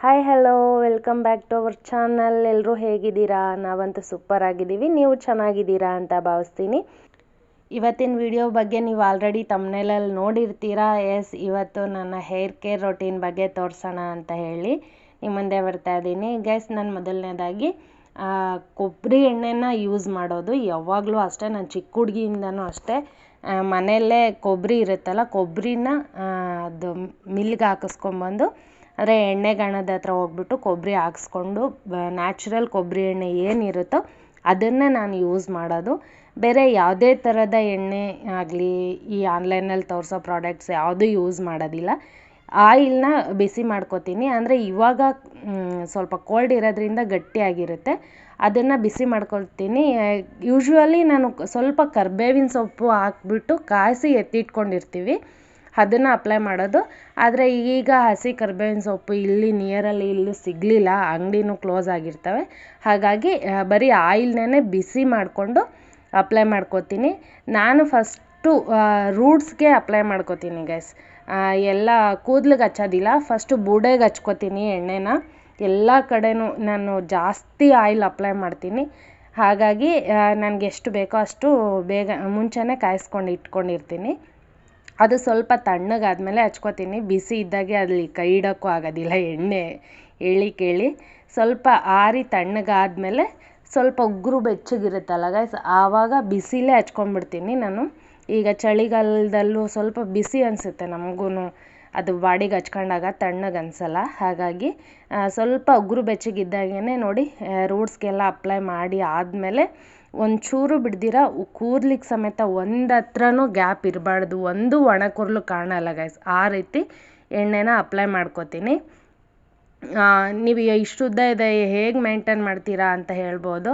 Hi hello welcome back to our channel. ಎಲ್ಲರೂ ಹೇಗಿದ್ದೀರಾ? ನಾವಂತೂ ಸೂಪರ್ ಆಗಿದ್ದೀವಿ. ನೀವು ಚೆನ್ನಾಗಿದ್ದೀರಾ ಅಂತ ಭಾವಿಸ್ತೀನಿ. ಇವತ್ತಿನ ವಿಡಿಯೋ ಬಗ್ಗೆ ನೀವು ಆಲ್ರೆಡಿ ತಮ್ನೇಲಲ್ಲಿ ನೋಡಿರ್ತೀರಾ. ಇವತ್ತು ನನ್ನ ಹೇರ್ ಕೇರ್ ರೊಟೀನ್ ಬಗ್ಗೆ ತೋರಿಸೋಣ ಅಂತ ಹೇಳಿ ನಿಮ್ಮ ಮುಂದೆ ಬರ್ತಾ ಇದ್ದೀನಿ. ಗೈಸ್, ನಾನು ಮೊದಲನೇದಾಗಿ ಕೊಬ್ಬರಿ ಎಣ್ಣೆನ ಯೂಸ್ ಮಾಡೋದು ಯಾವಾಗಲೂ ಅಷ್ಟೇ. ನಾನು ಚಿಕ್ಕ ಹುಡುಗಿಯಿಂದನೂ ಅಷ್ಟೇ ಮನೆಯಲ್ಲೇ ಕೊಬ್ಬರಿ ಇರುತ್ತಲ್ಲ, ಕೊಬ್ಬರಿನ ಅದು ಮಿಲ್ಗೆ ಹಾಕಿಸ್ಕೊಂಬಂದು ಅಂದರೆ ಎಣ್ಣೆ ಗಾಣದ ಹತ್ರ ಹೋಗ್ಬಿಟ್ಟು ಕೊಬ್ಬರಿ ಹಾಕ್ಸ್ಕೊಂಡು ನ್ಯಾಚುರಲ್ ಕೊಬ್ಬರಿ ಎಣ್ಣೆ ಏನಿರುತ್ತೋ ಅದನ್ನೇ ನಾನು ಯೂಸ್ ಮಾಡೋದು. ಬೇರೆ ಯಾವುದೇ ಥರದ ಎಣ್ಣೆ ಆಗಲಿ ಈ ಆನ್ಲೈನಲ್ಲಿ ತೋರಿಸೋ ಪ್ರಾಡಕ್ಟ್ಸ್ ಯಾವುದೂ ಯೂಸ್ ಮಾಡೋದಿಲ್ಲ. ಆಯಿಲ್ನ ಬಿಸಿ ಮಾಡ್ಕೋತೀನಿ. ಅಂದರೆ ಇವಾಗ ಸ್ವಲ್ಪ ಕೋಲ್ಡ್ ಇರೋದ್ರಿಂದ ಗಟ್ಟಿಯಾಗಿರುತ್ತೆ, ಅದನ್ನು ಬಿಸಿ ಮಾಡ್ಕೊಳ್ತೀನಿ. ಯೂಶ್ವಲಿ ನಾನು ಸ್ವಲ್ಪ ಕರ್ಬೇವಿನ ಸೊಪ್ಪು ಹಾಕ್ಬಿಟ್ಟು ಕಾಯಿಸಿ ಎತ್ತಿಟ್ಕೊಂಡಿರ್ತೀವಿ, ಅದನ್ನು ಅಪ್ಲೈ ಮಾಡೋದು. ಆದರೆ ಈಗ ಹಸಿ ಕರ್ಬೇವಿನ ಸೊಪ್ಪು ಇಲ್ಲಿ ನಿಯರಲ್ಲಿ ಇಲ್ಲೂ ಸಿಗಲಿಲ್ಲ, ಅಂಗಡಿನೂ ಕ್ಲೋಸ್ ಆಗಿರ್ತವೆ. ಹಾಗಾಗಿ ಬರೀ ಆಯಿಲ್ನೇ ಬಿಸಿ ಮಾಡಿಕೊಂಡು ಅಪ್ಲೈ ಮಾಡ್ಕೋತೀನಿ. ನಾನು ಫಸ್ಟು ರೂಟ್ಸ್ಗೆ ಅಪ್ಲೈ ಮಾಡ್ಕೋತೀನಿ ಗೈಸ್. ಎಲ್ಲ ಕೂದಲಿಗೆ ಹಚ್ಚೋದಿಲ್ಲ, ಫಸ್ಟು ಬೂಡೆಗೆ ಹಚ್ಕೋತೀನಿ ಎಣ್ಣೆನ. ಎಲ್ಲ ಕಡೆನೂ ನಾನು ಜಾಸ್ತಿ ಆಯಿಲ್ ಅಪ್ಲೈ ಮಾಡ್ತೀನಿ. ಹಾಗಾಗಿ ನನಗೆ ಎಷ್ಟು ಬೇಕೋ ಅಷ್ಟು ಬೇಗ ಮುಂಚೆನೇ ಕಾಯಿಸ್ಕೊಂಡು ಇಟ್ಕೊಂಡಿರ್ತೀನಿ. ಅದು ಸ್ವಲ್ಪ ತಣ್ಣಗಾದ್ಮೇಲೆ ಹಚ್ಕೋತೀನಿ. ಬಿಸಿ ಇದ್ದಾಗೆ ಅಲ್ಲಿ ಕೈ ಇಡೋಕ್ಕೂ ಆಗೋದಿಲ್ಲ, ಎಣ್ಣೆ ಕೇಳಿ ಸ್ವಲ್ಪ ಆರಿ ತಣ್ಣಗಾದ್ಮೇಲೆ ಸ್ವಲ್ಪ ಉಗುರು ಬೆಚ್ಚಗಿರುತ್ತಲ್ಲ ಗೈಸ್, ಆವಾಗ ಬಿಸಿಲೇ ಹಚ್ಕೊಂಡ್ಬಿಡ್ತೀನಿ ನಾನು. ಈಗ ಚಳಿಗಾಲದಲ್ಲೂ ಸ್ವಲ್ಪ ಬಿಸಿ ಅನಿಸುತ್ತೆ ನಮಗೂ, ಅದು ಬಾಡಿಗೆ ಹಚ್ಕೊಂಡಾಗ ತಣ್ಣಗೆ ಅನಿಸಲ್ಲ. ಹಾಗಾಗಿ ಸ್ವಲ್ಪ ಉಗುರು ಬೆಚ್ಚಗಿದ್ದಾಗೇ ನೋಡಿ ರೂಟ್ಸ್ಗೆಲ್ಲ ಅಪ್ಲೈ ಮಾಡಿ ಆದಮೇಲೆ ಒಂಚೂರು ಬಿಡ್ದಿರ ಕೂದಲಿಗೆ ಸಮೇತ ಒಂದು ಹತ್ರನೂ ಗ್ಯಾಪ್ ಇರಬಾರ್ದು, ಒಂದು ಒಣ ಕೂದಲು ಕಾಣಲ್ಲ ಗೈಸ್, ಆ ರೀತಿ ಎಣ್ಣೆನ ಅಪ್ಲೈ ಮಾಡ್ಕೋತೀನಿ. ನೀವು ಇಷ್ಟು ಉದ್ದ ಇದೆ ಹೇಗೆ ಮೇಂಟೈನ್ ಮಾಡ್ತೀರಾ ಅಂತ ಹೇಳ್ಬೋದು.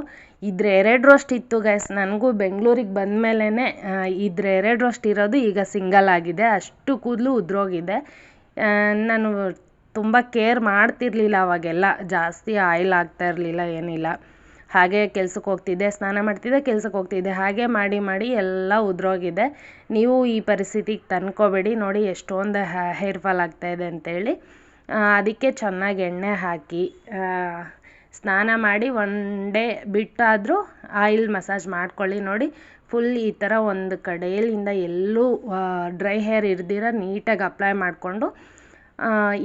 ಇದ್ರ 2 ರೋಸ್ಟ್ ಇತ್ತು ಗೈಸ್, ನನಗೂ ಬೆಂಗಳೂರಿಗೆ ಬಂದಮೇಲೆ ಇದ್ರ 2 ರೋಸ್ಟ್ ಇರೋದು ಈಗ ಸಿಂಗಲ್ ಆಗಿದೆ, ಅಷ್ಟು ಕೂದಲು ಉದ್ರೋಗಿದೆ. ನಾನು ತುಂಬ ಕೇರ್ ಮಾಡ್ತಿರ್ಲಿಲ್ಲ ಅವಾಗೆಲ್ಲ, ಜಾಸ್ತಿ ಆಯಿಲ್ ಆಗ್ತಾ ಇರಲಿಲ್ಲ, ಏನಿಲ್ಲ. ಹಾಗೆ ಕೆಲ್ಸಕ್ಕೆ ಹೋಗ್ತಿದ್ದೆ, ಸ್ನಾನ ಮಾಡ್ತಿದ್ದೆ, ಕೆಲ್ಸಕ್ಕೆ ಹೋಗ್ತಿದ್ದೆ, ಹಾಗೆ ಮಾಡಿ ಎಲ್ಲ ಉದ್ರೋಗಿದೆ. ನೀವು ಈ ಪರಿಸ್ಥಿತಿಗೆ ತಂದ್ಕೋಬೇಡಿ. ನೋಡಿ ಎಷ್ಟೊಂದು ಹೇರ್ ಫಾಲ್ ಆಗ್ತಾಯಿದೆ ಅಂತೇಳಿ. ಅದಕ್ಕೆ ಚೆನ್ನಾಗಿ ಎಣ್ಣೆ ಹಾಕಿ ಸ್ನಾನ ಮಾಡಿ 1 ಡೇ ಬಿಟ್ಟಾದರೂ ಆಯಿಲ್ ಮಸಾಜ್ ಮಾಡ್ಕೊಳ್ಳಿ. ನೋಡಿ ಫುಲ್ ಈ ಥರ ಒಂದು ಕಡೆಯಿಂದ ಎಲ್ಲೂ ಡ್ರೈ ಹೇರ್ ಇರ್ದಿರ ನೀಟಾಗಿ ಅಪ್ಲೈ ಮಾಡಿಕೊಂಡು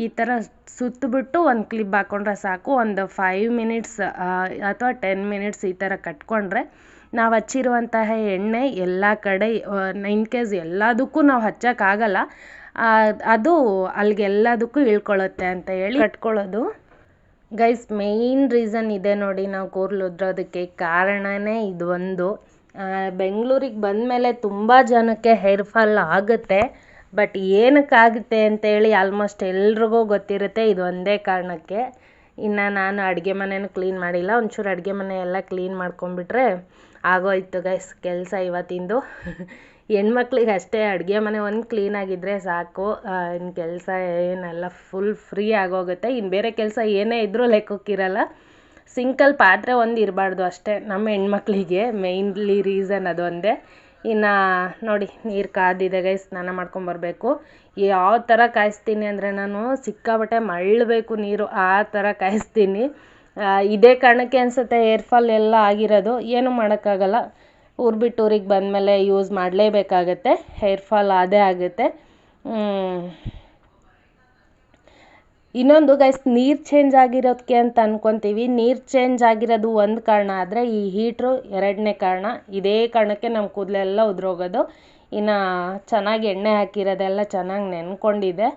ಈ ಥರ ಸುತ್ತಬಿಟ್ಟು ಒಂದು ಕ್ಲಿಪ್ ಹಾಕ್ಕೊಂಡ್ರೆ ಸಾಕು. ಒಂದು 5 ಮಿನಿಟ್ಸ್ ಅಥವಾ 10 ಮಿನಿಟ್ಸ್ ಈ ಥರ ಕಟ್ಕೊಂಡ್ರೆ ನಾವು ಹಚ್ಚಿರುವಂತಹ ಎಣ್ಣೆ ಎಲ್ಲ ಕಡೆ, ಇನ್ ಕೇಸ್ ಎಲ್ಲದಕ್ಕೂ ನಾವು ಹಚ್ಚೋಕ್ಕಾಗಲ್ಲ, ಅದು ಅಲ್ಲಿಗೆಲ್ಲದಕ್ಕೂ ಇಳ್ಕೊಳ್ಳುತ್ತೆ ಅಂತ ಹೇಳಿ ಕಟ್ಕೊಳ್ಳೋದು ಗೈಸ್. ಮೇಯ್ನ್ ರೀಸನ್ ಇದೆ ನೋಡಿ ನಾವು ಕೂದಲು ಉದ್ರೋದಕ್ಕೆ ಕಾರಣನೇ ಇದು ಒಂದು. ಬೆಂಗಳೂರಿಗೆ ಬಂದಮೇಲೆ ತುಂಬ ಜನಕ್ಕೆ ಹೇರ್ ಫಾಲ್ ಆಗುತ್ತೆ, ಬಟ್ ಏನಕ್ಕಾಗುತ್ತೆ ಅಂತೇಳಿ ಆಲ್ಮೋಸ್ಟ್ ಎಲ್ರಿಗೂ ಗೊತ್ತಿರುತ್ತೆ, ಇದು ಒಂದೇ ಕಾರಣಕ್ಕೆ. ಇನ್ನು ನಾನು ಅಡುಗೆ ಮನೆಯೂ ಕ್ಲೀನ್ ಮಾಡಿಲ್ಲ, ಒಂಚೂರು ಅಡುಗೆ ಮನೆ ಎಲ್ಲ ಕ್ಲೀನ್ ಮಾಡ್ಕೊಂಬಿಟ್ರೆ ಆಗೋಯ್ತು ಗೈಸ್ ಕೆಲಸ ಇವತ್ತಿಂದು. ಹೆಣ್ಮಕ್ಳಿಗೆ ಅಷ್ಟೇ ಅಡುಗೆ ಮನೆ ಒಂದು ಕ್ಲೀನಾಗಿದ್ದರೆ ಸಾಕು, ಇನ್ನು ಕೆಲಸ ಏನೆಲ್ಲ ಫುಲ್ ಫ್ರೀ ಆಗೋಗುತ್ತೆ. ಇನ್ನು ಬೇರೆ ಕೆಲಸ ಏನೇ ಇದ್ದರೂ ಲೆಕ್ಕಕ್ಕಿರಲ್ಲ. ಸಿಂಕಲ್ ಪಾತ್ರೆ ಒಂದು ಇರಬಾರ್ದು ಅಷ್ಟೇ ನಮ್ಮ ಹೆಣ್ಮಕ್ಳಿಗೆ, ಮೇಯ್ನ್ಲಿ ರೀಸನ್ ಅದೊಂದೇ. ಇನ್ನು ನೋಡಿ ನೀರು ಕಾದಿದೆ ಗೈಸ್, ಸ್ನಾನ ಮಾಡ್ಕೊಂಬರ್ಬೇಕು. ಯಾವ ಥರ ಕಾಯಿಸ್ತೀನಿ ಅಂದರೆ ನಾನು ಸಿಕ್ಕಾಬಟ್ಟೆ ಮಳ್ಳಬೇಕು ನೀರು, ಆ ಥರ ಕಾಯಿಸ್ತೀನಿ. ಇದೇ ಕಾರಣಕ್ಕೆ ಅನಿಸುತ್ತೆ ಹೇರ್ ಫಾಲ್ ಎಲ್ಲ ಆಗಿರೋದು. ಏನೂ ಮಾಡೋಕ್ಕಾಗಲ್ಲ, ಊರು ಬಿಟ್ಟು ಊರಿಗೆ ಬಂದಮೇಲೆ ಯೂಸ್ ಮಾಡಲೇಬೇಕಾಗತ್ತೆ, ಹೇರ್ ಫಾಲ್ ಅದೇ ಆಗುತ್ತೆ. ಇನ್ನೊಂದು ಗೈಸ್, ನೀರು ಚೇಂಜ್ ಆಗಿರೋದಕ್ಕೆ ಅಂತ ಅಂದ್ಕೊತೀವಿ. ನೀರು ಚೇಂಜ್ ಆಗಿರೋದು ಒಂದು ಕಾರಣ ಆದರೆ ಈ ಹೀಟ್ರು 2ನೇ ಕಾರಣ. ಇದೇ ಕಾರಣಕ್ಕೆ ನಮ್ಮ ಕೂದಲೆಲ್ಲ ಉದುರೋಗೋದು. ಇನ್ನು ಚೆನ್ನಾಗಿ ಎಣ್ಣೆ ಹಾಕಿರೋದೆಲ್ಲ ಚೆನ್ನಾಗಿ ನೆನ್ಕೊಂಡಿದೆ,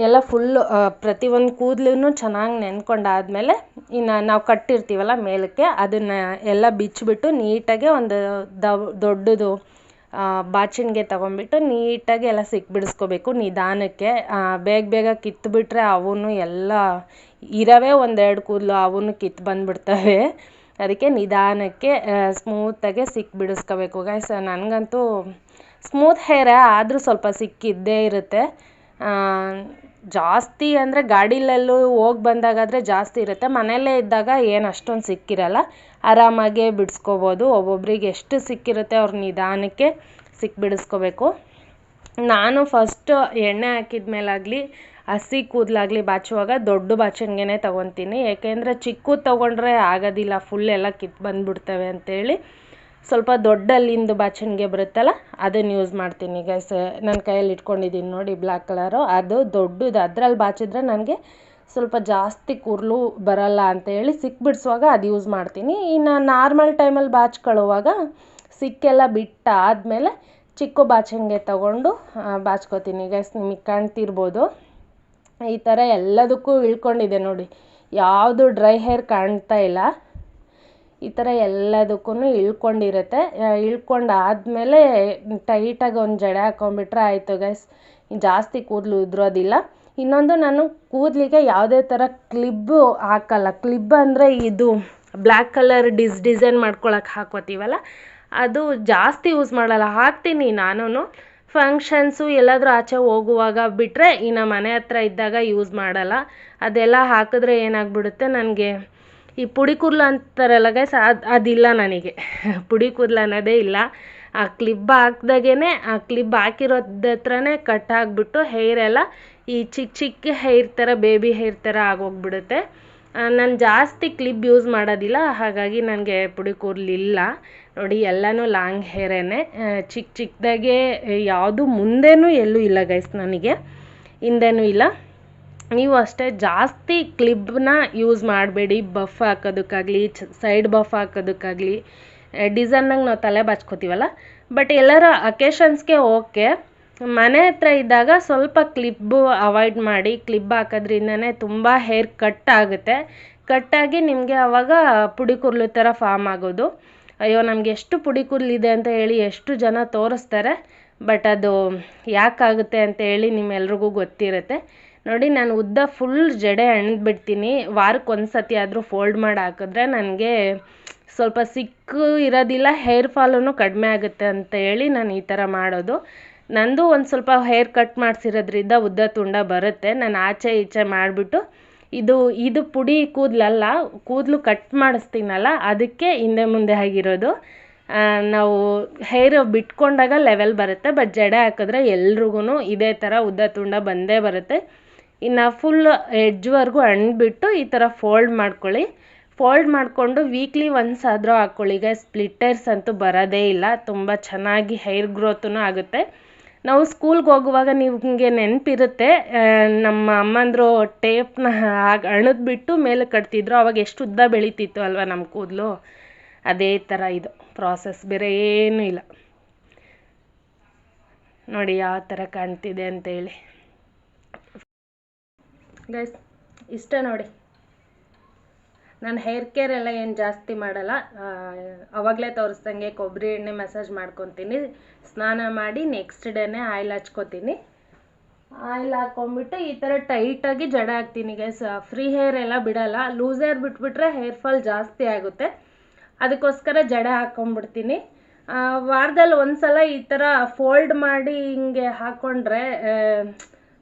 ಎಲ್ಲ ಫುಲ್ಲು ಪ್ರತಿಯೊಂದು ಕೂದಲೂ ಚೆನ್ನಾಗಿ ನೆನ್ಕೊಂಡಾದ್ಮೇಲೆ ಇನ್ನು ನಾವು ಕಟ್ಟಿರ್ತೀವಲ್ಲ ಮೇಲಕ್ಕೆ, ಅದನ್ನು ಎಲ್ಲ ಬಿಚ್ಚಿಬಿಟ್ಟು ನೀಟಾಗೆ ಒಂದು ದೊಡ್ಡದು ಬಾಚಿನ್ಗೆ ತೊಗೊಂಬಿಟ್ಟು ನೀಟಾಗಿ ಎಲ್ಲ ಸಿಕ್ಬಿಡಿಸ್ಕೋಬೇಕು ನಿಧಾನಕ್ಕೆ. ಬೇಗ ಕಿತ್ತುಬಿಟ್ರೆ ಅವೂ ಎಲ್ಲ ಇರವೇ 1-2 ಕೂದಲು ಅವೂ ಕಿತ್ತು ಬಂದುಬಿಡ್ತವೆ. ಅದಕ್ಕೆ ನಿಧಾನಕ್ಕೆ ಸ್ಮೂತಾಗೆ ಸಿಕ್ಬಿಡಿಸ್ಕೋಬೇಕು ಗೈಸ್. ನನಗಂತೂ ಸ್ಮೂತ್ ಹೇರೇ ಆದರೂ ಸ್ವಲ್ಪ ಸಿಕ್ಕಿದ್ದೇ ಇರುತ್ತೆ. ಜಾಸ್ತಿ ಅಂದರೆ ಗಾಡಿಲೆಲ್ಲೂ ಹೋಗಿ ಬಂದಾಗಾದರೆ ಜಾಸ್ತಿ ಇರುತ್ತೆ, ಮನೆಯಲ್ಲೇ ಇದ್ದಾಗ ಏನು ಅಷ್ಟೊಂದು ಸಿಕ್ಕಿರಲ್ಲ, ಆರಾಮಾಗೆ ಬಿಡಿಸ್ಕೋಬೋದು. ಒಬ್ಬೊಬ್ರಿಗೆ ಎಷ್ಟು ಸಿಕ್ಕಿರುತ್ತೆ ಅವ್ರು ನಿಧಾನಕ್ಕೆ ಸಿಕ್ಬಿಡಿಸ್ಕೋಬೇಕು. ನಾನು ಫಸ್ಟ್ ಎಣ್ಣೆ ಹಾಕಿದ ಮೇಲಾಗಲಿ ಹಸಿ ಕೂದಲಾಗಲಿ ಬಾಚುವಾಗ ದೊಡ್ಡ ಬಾಚಣಿಗೆನೇ ತೊಗೊತೀನಿ. ಏಕೆಂದರೆ ಚಿಕ್ಕದು ತೊಗೊಂಡ್ರೆ ಆಗೋದಿಲ್ಲ, ಫುಲ್ ಎಲ್ಲ ಕಿತ್ತು ಬಂದುಬಿಡ್ತವೆ ಅಂತೇಳಿ ಸ್ವಲ್ಪ ದೊಡ್ಡಲ್ಲಿಂದು ಬಾಚಣಿಗೆ ಬರುತ್ತಲ್ಲ ಅದನ್ನು ಯೂಸ್ ಮಾಡ್ತೀನಿ ಗೈಸ್. ನನ್ನ ಕೈಯಲ್ಲಿ ಇಟ್ಕೊಂಡಿದ್ದೀನಿ ನೋಡಿ ಬ್ಲ್ಯಾಕ್ ಕಲರು, ಅದು ದೊಡ್ಡದು. ಅದರಲ್ಲಿ ಬಾಚಿದ್ರೆ ನನಗೆ ಸ್ವಲ್ಪ ಜಾಸ್ತಿ ಕೂದಲು ಬರಲ್ಲ ಅಂತೇಳಿ ಸಿಕ್ಬಿಡಿಸುವಾಗ ಅದು ಯೂಸ್ ಮಾಡ್ತೀನಿ. ಇನ್ನು ನಾರ್ಮಲ್ ಟೈಮಲ್ಲಿ ಬಾಚ್ಕೊಳ್ಳುವಾಗ ಸಿಕ್ಕೆಲ್ಲ ಬಿಟ್ಟಾದಮೇಲೆ ಚಿಕ್ಕ ಬಾಚಣಿಗೆ ತೊಗೊಂಡು ಬಾಚ್ಕೋತೀನಿ ಗೈಸ್. ನಿಮಗೆ ಕಾಣ್ತಿರ್ಬೋದು ಈ ಥರ ಎಲ್ಲದಕ್ಕೂ ಇಳ್ಕೊಂಡಿದೆ ನೋಡಿ, ಯಾವುದು ಡ್ರೈ ಹೇರ್ ಕಾಣ್ತಾ ಇಲ್ಲ. ಈ ಥರ ಎಲ್ಲದಕ್ಕೂ ಇಳ್ಕೊಂಡಿರುತ್ತೆ. ಇಳ್ಕೊಂಡಾದಮೇಲೆ ಟೈಟಾಗಿ ಒಂದು ಜಡೆ ಹಾಕೊಂಡ್ಬಿಟ್ರೆ ಆಯಿತು ಗೈಸ್, ಜಾಸ್ತಿ ಕೂದಲು ಉದುರೋದಿಲ್ಲ. ಇನ್ನೊಂದು, ನಾನು ಕೂದಲಿಗೆ ಯಾವುದೇ ಥರ ಕ್ಲಿಬ್ಬು ಹಾಕಲ್ಲ. ಕ್ಲಿಬ್ ಅಂದರೆ ಇದು ಬ್ಲ್ಯಾಕ್ ಕಲರ್ ಡಿಸೈನ್ ಮಾಡ್ಕೊಳಕ್ಕೆ ಹಾಕೋತೀವಲ್ಲ, ಅದು ಜಾಸ್ತಿ ಯೂಸ್ ಮಾಡಲ್ಲ. ಹಾಕ್ತೀನಿ ನಾನು ಫಂಕ್ಷನ್ಸು ಎಲ್ಲಾದರೂ ಆಚೆ ಹೋಗುವಾಗ ಬಿಟ್ಟರೆ, ಇನ್ನು ಮನೆ ಹತ್ರ ಇದ್ದಾಗ ಯೂಸ್ ಮಾಡಲ್ಲ. ಅದೆಲ್ಲ ಹಾಕಿದ್ರೆ ಏನಾಗ್ಬಿಡುತ್ತೆ, ನನಗೆ ಈ ಪುಡಿ ಕೂದಲು ಅಂತಾರಲ್ಲ ಗೈಸ್, ಅದಿಲ್ಲ ನನಗೆ. ಪುಡಿ ಕೂದಲು ಅನ್ನೋದೇ ಇಲ್ಲ. ಆ ಕ್ಲಿಬ್ ಹಾಕ್ದಾಗೇ ಆ ಕ್ಲಿಬ್ ಹಾಕಿರೋದ ಹತ್ರನೇ ಕಟ್ ಆಗಿಬಿಟ್ಟು ಹೇರೆಲ್ಲ ಈ ಚಿಕ್ಕ ಚಿಕ್ಕ ಹೇರ್ ಥರ, ಬೇಬಿ ಹೇರ್ ಥರ ಆಗೋಗ್ಬಿಡುತ್ತೆ. ನಾನು ಜಾಸ್ತಿ ಕ್ಲಿಬ್ ಯೂಸ್ ಮಾಡೋದಿಲ್ಲ, ಹಾಗಾಗಿ ನನಗೆ ಪುಡಿ ಕೂದಲಿಲ್ಲ ನೋಡಿ. ಎಲ್ಲನೂ ಲಾಂಗ್ ಹೇರೇನೆ, ಚಿಕ್ಕ ಚಿಕ್ಕದಾಗೆ, ಯಾವುದು ಮುಂದೆನೂ ಎಲ್ಲೂ ಇಲ್ಲ ಗೈಸ್, ನನಗೆ ಹಿಂದೆನೂ ಇಲ್ಲ. ನೀವು ಅಷ್ಟೇ ಜಾಸ್ತಿ ಕ್ಲಿಬ್ನ ಯೂಸ್ ಮಾಡಬೇಡಿ. ಬಫ್ ಹಾಕೋದಕ್ಕಾಗಲಿ, ಸೈಡ್ ಬಫ್ ಹಾಕೋದಕ್ಕಾಗಲಿ, ಡಿಸೈನಾಗಿ ನಾವು ತಲೆ ಬಾಚ್ಕೋತೀವಲ್ಲ. ಬಟ್ ಎಲ್ಲರ ಅಕೇಶನ್ಸ್ಗೆ ಓಕೆ. ಮನೆ ಹತ್ರ ಇದ್ದಾಗ ಸ್ವಲ್ಪ ಕ್ಲಿಬ್ಬು ಅವಾಯ್ಡ್ ಮಾಡಿ. ಕ್ಲಿಬ್ ಹಾಕೋದ್ರಿಂದನೇ ತುಂಬ ಹೇರ್ ಕಟ್ ಆಗುತ್ತೆ. ಕಟ್ಟಾಗಿ ನಿಮಗೆ ಆವಾಗ ಪುಡಿ ಕೂದಲು ಥರ ಫಾರ್ಮ್ ಆಗೋದು. ಅಯ್ಯೋ ನಮಗೆ ಎಷ್ಟು ಪುಡಿ ಕೂದಲಿದೆ ಅಂತ ಹೇಳಿ ಎಷ್ಟು ಜನ ತೋರಿಸ್ತಾರೆ, ಬಟ್ ಅದು ಯಾಕಾಗುತ್ತೆ ಅಂತ ಹೇಳಿ ನಿಮ್ಮೆಲ್ರಿಗೂ ಗೊತ್ತಿರುತ್ತೆ ನೋಡಿ. ನಾನು ಉದ್ದ ಫುಲ್ ಜಡೆ ಎಣ್ಬಿಡ್ತೀನಿ. ವಾರಕ್ಕೆ ಒಂದು ಸತಿ ಆದರೂ ಫೋಲ್ಡ್ ಮಾಡಿ ಹಾಕಿದ್ರೆ ನನಗೆ ಸ್ವಲ್ಪ ಸಿಕ್ಕು ಇರೋದಿಲ್ಲ, ಹೇರ್ ಫಾಲೂ ಕಡಿಮೆ ಆಗುತ್ತೆ ಅಂತ ಹೇಳಿ ನಾನು ಈ ಥರ ಮಾಡೋದು. ನಂದು ಒಂದು ಸ್ವಲ್ಪ ಹೇರ್ ಕಟ್ ಮಾಡಿಸಿರೋದ್ರಿಂದ ಉದ್ದ ತುಂಡ ಬರುತ್ತೆ. ನಾನು ಆಚೆ ಈಚೆ ಮಾಡಿಬಿಟ್ಟು ಇದು ಪುಡಿ ಕೂದಲಲ್ಲ, ಕೂದಲು ಕಟ್ ಮಾಡಿಸ್ತೀನಲ್ಲ ಅದಕ್ಕೆ ಹಿಂದೆ ಮುಂದೆ ಆಗಿರೋದು. ನಾವು ಹೇರ್ ಬಿಟ್ಕೊಂಡಾಗ ಲೆವೆಲ್ ಬರುತ್ತೆ, ಬಟ್ ಜಡೆ ಹಾಕಿದ್ರೆ ಎಲ್ರಿಗೂ ಇದೇ ಥರ ಉದ್ದ ತುಂಡ ಬಂದೇ ಬರುತ್ತೆ. ಇನ್ನು ಫುಲ್ ಎಡ್ಜ್ವರೆಗೂ ಅಂದ್ಬಿಟ್ಟು ಈ ಥರ ಫೋಲ್ಡ್ ಮಾಡ್ಕೊಳ್ಳಿ. ಫೋಲ್ಡ್ ಮಾಡಿಕೊಂಡು ವೀಕ್ಲಿ ಒನ್ಸ್ ಆದರೂ ಹಾಕ್ಕೊಳ್ಳಿ. ಈಗ ಸ್ಪ್ಲಿಟ್ಟರ್ಸ್ ಅಂತೂ ಬರೋದೇ ಇಲ್ಲ, ತುಂಬ ಚೆನ್ನಾಗಿ ಹೇರ್ ಗ್ರೋತೂ ಆಗುತ್ತೆ. ನಾವು ಸ್ಕೂಲ್ಗೆ ಹೋಗುವಾಗ ನಿಮಗೆ ನೆನಪಿರುತ್ತೆ, ನಮ್ಮ ಅಮ್ಮಂದರು ಟೇಪ್ನ ಅಣದ್ಬಿಟ್ಟು ಮೇಲೆ ಕಟ್ತಿದ್ರು. ಅವಾಗ ಎಷ್ಟು ಉದ್ದ ಬೆಳೀತಿತ್ತು ಅಲ್ವಾ ನಮ್ಮ ಕೂದಲು. ಅದೇ ಥರ ಇದು ಪ್ರಾಸೆಸ್, ಬೇರೆ ಏನೂ ಇಲ್ಲ ನೋಡಿ ಯಾವ ಥರ ಕಾಣ್ತಿದೆ ಅಂತೇಳಿ ಗೈಸ್. ಇಷ್ಟೇ ನೋಡಿ, ನಾನು ಹೇರ್ ಕೇರ್ ಎಲ್ಲ ಏನು ಜಾಸ್ತಿ ಮಾಡಲ್ಲ. ಅವಾಗಲೇ ತೋರಿಸ್ದಂಗೆ ಕೊಬ್ಬರಿ ಎಣ್ಣೆ ಮಸಾಜ್ ಮಾಡ್ಕೊತೀನಿ, ಸ್ನಾನ ಮಾಡಿ ನೆಕ್ಸ್ಟ್ ಡೇನೇ ಆಯಿಲ್ ಹಚ್ಕೋತೀನಿ. ಆಯಿಲ್ ಹಾಕ್ಕೊಂಬಿಟ್ಟು ಈ ಥರ ಟೈಟಾಗಿ ಜಡೆ ಹಾಕ್ತೀನಿ ಗೈಸ್. ಫ್ರೀ ಹೇರ್ ಎಲ್ಲ ಬಿಡಲ್ಲ. ಲೂಸ್ ಹೇರ್ ಬಿಟ್ಬಿಟ್ರೆ ಹೇರ್ ಫಾಲ್ ಜಾಸ್ತಿ ಆಗುತ್ತೆ, ಅದಕ್ಕೋಸ್ಕರ ಜಡೆ ಹಾಕ್ಕೊಂಬಿಡ್ತೀನಿ. ವಾರದಲ್ಲಿ ಒಂದು ಸಲ ಈ ಥರ ಫೋಲ್ಡ್ ಮಾಡಿ ಹಿಂಗೆ ಹಾಕ್ಕೊಂಡ್ರೆ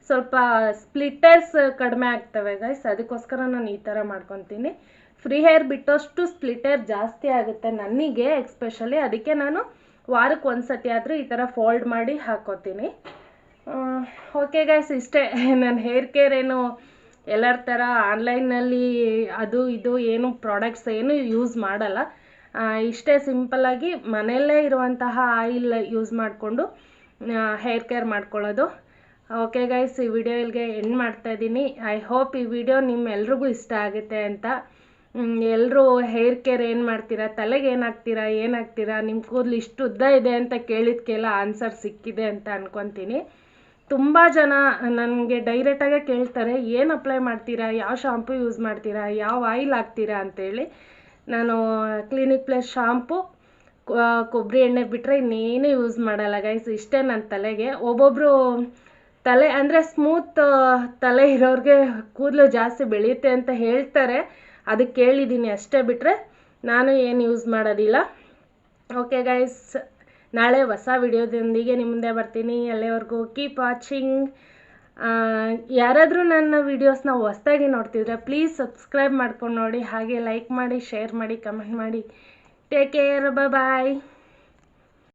ಸ್ವಲ್ಪ ಸ್ಪ್ಲಿಟ್ಟರ್ಸ್ ಕಡಿಮೆ ಆಗ್ತವೆ ಗೈಸ್, ಅದಕ್ಕೋಸ್ಕರ ನಾನು ಈ ಥರ ಮಾಡ್ಕೊತೀನಿ. ಫ್ರೀ ಹೇರ್ ಬಿಟ್ಟಷ್ಟು ಸ್ಪ್ಲಿಟರ್ ಜಾಸ್ತಿ ಆಗುತ್ತೆ ನನಗೆ ಎಕ್ಸ್ಪೆಷಲಿ, ಅದಕ್ಕೆ ನಾನು ವಾರಕ್ಕೆ ಒಂದು ಸತಿ ಆದರೂ ಈ ಥರ ಫೋಲ್ಡ್ ಮಾಡಿ ಹಾಕ್ಕೋತೀನಿ. ಓಕೆ ಗೈಸ್, ಇಷ್ಟೇ. ನಾನು ಹೇರ್ ಕೇರ್ ಏನು ಎಲ್ಲರ ಥರ ಆನ್ಲೈನಲ್ಲಿ ಅದು ಇದು ಏನು ಪ್ರಾಡಕ್ಟ್ಸ್ ಏನು ಯೂಸ್ ಮಾಡಲ್ಲ. ಇಷ್ಟೇ ಸಿಂಪಲ್ಲಾಗಿ ಮನೆಯಲ್ಲೇ ಇರುವಂತಹ ಆಯಿಲ್ ಯೂಸ್ ಮಾಡಿಕೊಂಡು ಹೇರ್ ಕೇರ್ ಮಾಡ್ಕೊಳ್ಳೋದು. ಓಕೆ ಗೈಸ್, ಈ ವಿಡಿಯೋ ಇಲ್ಲಿಗೆ ಎಂಡ್ ಮಾಡ್ತಾಯಿದ್ದೀನಿ. ಐ ಹೋಪ್ ಈ ವಿಡಿಯೋ ನಿಮ್ಮೆಲ್ರಿಗೂ ಇಷ್ಟ ಆಗುತ್ತೆ ಅಂತ. ಎಲ್ಲರೂ ಹೇರ್ ಕೇರ್ ಏನು ಮಾಡ್ತೀರಾ, ತಲೆಗೆ ಏನಾಗ್ತೀರಾ, ನಿಮ್ಮ ಕೂದಲು ಇಷ್ಟು ಉದ್ದ ಇದೆ ಅಂತ ಕೇಳಿದ್ಕೆಲ್ಲ ಆನ್ಸರ್ ಸಿಕ್ಕಿದೆ ಅಂತ ಅಂದ್ಕೊತೀನಿ. ತುಂಬ ಜನ ನನಗೆ ಡೈರೆಕ್ಟಾಗೆ ಕೇಳ್ತಾರೆ, ಏನು ಅಪ್ಲೈ ಮಾಡ್ತೀರಾ, ಯಾವ ಶಾಂಪು ಯೂಸ್ ಮಾಡ್ತೀರಾ, ಯಾವ ಆಯಿಲ್ ಹಾಕ್ತೀರಾ ಅಂತೇಳಿ. ನಾನು ಕ್ಲಿನಿಕ್ ಪ್ಲಸ್ ಶಾಂಪು, ಕೊಬ್ಬರಿ ಎಣ್ಣೆ ಬಿಟ್ಟರೆ ಇನ್ನೇನು ಯೂಸ್ ಮಾಡಲ್ಲ ಗೈಸ್. ಇಷ್ಟೇ ನನ್ನ ತಲೆಗೆ. ಒಬ್ಬೊಬ್ಬರು ತಲೆ ಅಂದರೆ ಸ್ಮೂತ್ ತಲೆ ಇರೋರಿಗೆ ಕೂದಲು ಜಾಸ್ತಿ ಬೆಳೆಯುತ್ತೆ ಅಂತ ಹೇಳ್ತಾರೆ, ಅದಕ್ಕೆ ಕೇಳಿದ್ದೀನಿ ಅಷ್ಟೇ, ಬಿಟ್ಟರೆ ನಾನು ಏನು ಯೂಸ್ ಮಾಡೋದಿಲ್ಲ. ಓಕೆ ಗೈಸ್, ನಾಳೆ ಹೊಸ ವಿಡಿಯೋದೊಂದಿಗೆ ನಿಮ್ಮ ಮುಂದೆ ಬರ್ತೀನಿ. ಅಲ್ಲಿವರೆಗೂ ಕೀಪ್ ವಾಚಿಂಗ್. ಯಾರಾದರೂ ನನ್ನ ವೀಡಿಯೋಸ್ನ ಹೊಸದಾಗಿ ನೋಡ್ತಿದ್ರೆ ಪ್ಲೀಸ್ ಸಬ್ಸ್ಕ್ರೈಬ್ ಮಾಡ್ಕೊಂಡು ನೋಡಿ, ಹಾಗೆ ಲೈಕ್ ಮಾಡಿ, ಶೇರ್ ಮಾಡಿ, ಕಮೆಂಟ್ ಮಾಡಿ. ಟೇಕ್ ಕೇರ್, ಬಾಯ್.